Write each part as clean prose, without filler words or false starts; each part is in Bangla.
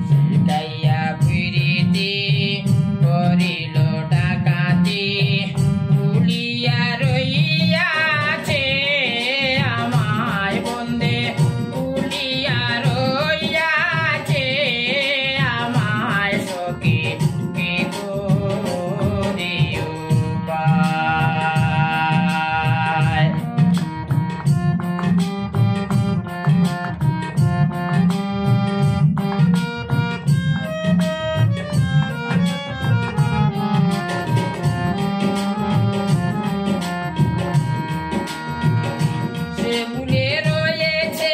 শিখাইয়া প্রীতি করিল ডাকাতি ভুলিয়া রইয়াছে আমায় বন্দে ভুলিয়া রইয়াছে আমায় সখী কি করি উপায় সে ভুলে রয়েছে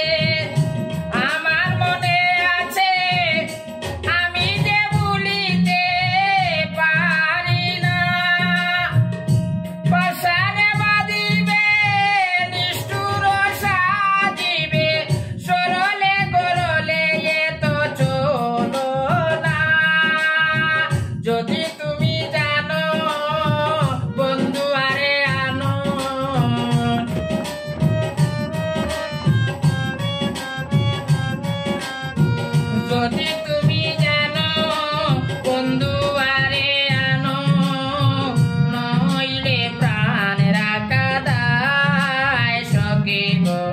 আমার মনে আছে আমি যে ভুলিতে পারি না পাশানে বাঁধিবে নিষ্ঠুর সাজিবে সরলে গরলে এ তো চলো না যদি তুমি জানো বন্ধু আরে আনো যদি তুমি জানো বন্ধু আরে আনো নইলে প্রাণ রাখা দায় সখী গো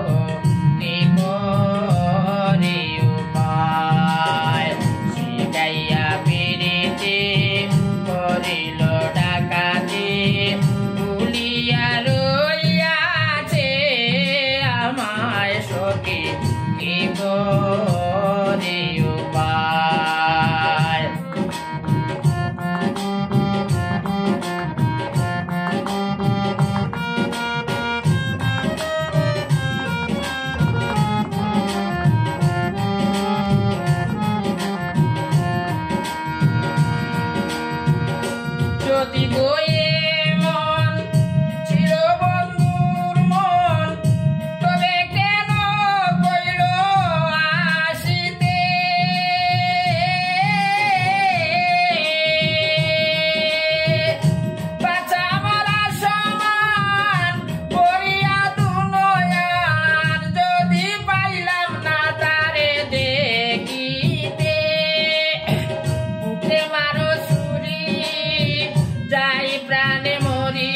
কি করি উপায় শিখাইয়া প্রীতি করিল ডাকাতি ভুলিয়া রইয়াছে আমায় সখী কি করি উপায় যদি বয়ে মন ছিল বন্ধুর মন তবে কেন কইল আসিতে বাঁচা মরা সমান করিয়া দুনয়ার যদি পাইলাম না তারে দেখিতে বুকে মারো ছুরি যাই প্রাণে মরি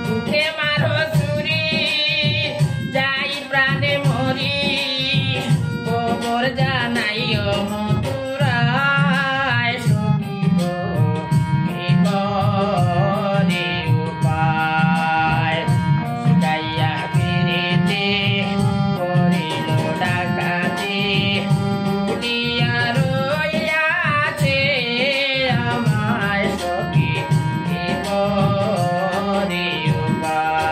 বুকে মারো ছুরি যাই প্রাণে মরি খবর জানাইও মথুরায় সখী গো কি করি উপায় শিখাইয়া প্রীতি করিল ডাকাতি ভুলিয়া রইয়াছে আমায় সখী কি করি উপায়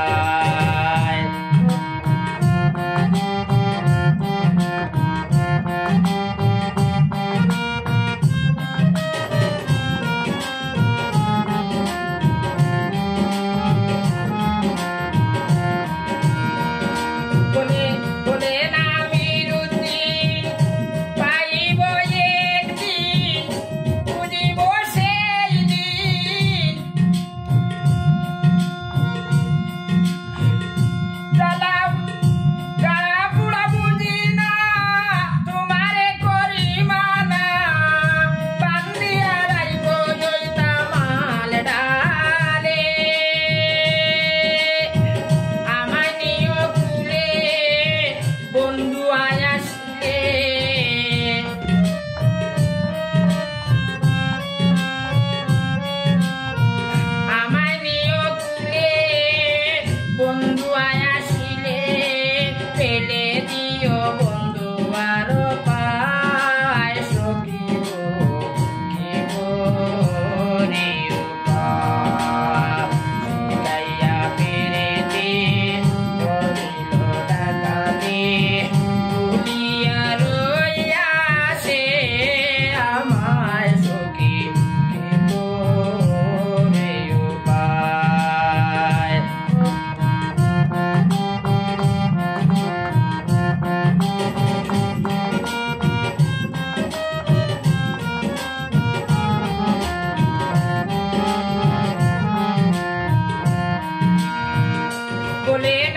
বলে